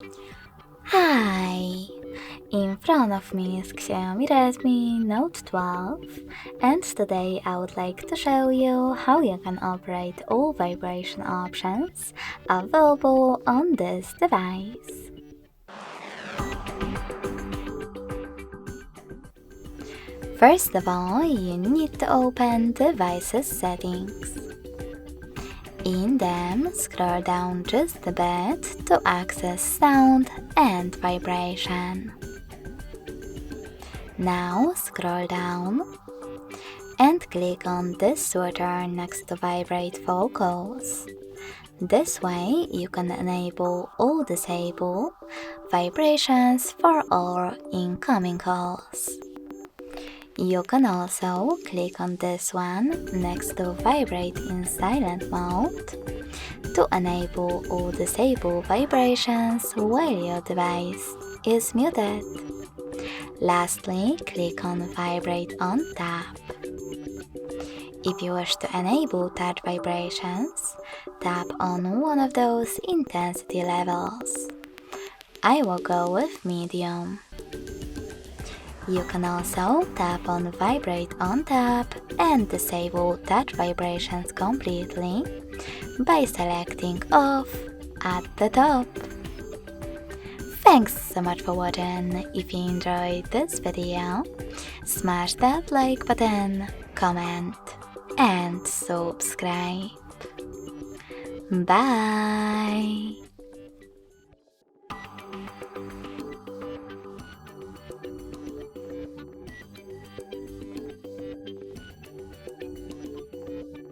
Hi! In front of me is Xiaomi Redmi Note 12, and today I would like to show you how you can operate all vibration options available on this device. First of all, you need to open Devices Settings. In them, scroll down just a bit to access sound and vibration. Now scroll down and click on this switcher next to Vibrate Vocals. This way you can enable or disable vibrations for all incoming calls. You can also click on this one next to Vibrate in Silent Mode to enable or disable vibrations while your device is muted. Lastly, click on Vibrate on Tap. If you wish to enable touch vibrations, tap on one of those intensity levels. I will go with medium. You can also tap on Vibrate on Tap and disable touch vibrations completely by selecting Off at the top. Thanks so much for watching. If you enjoyed this video, smash that like button, comment, and subscribe. Bye!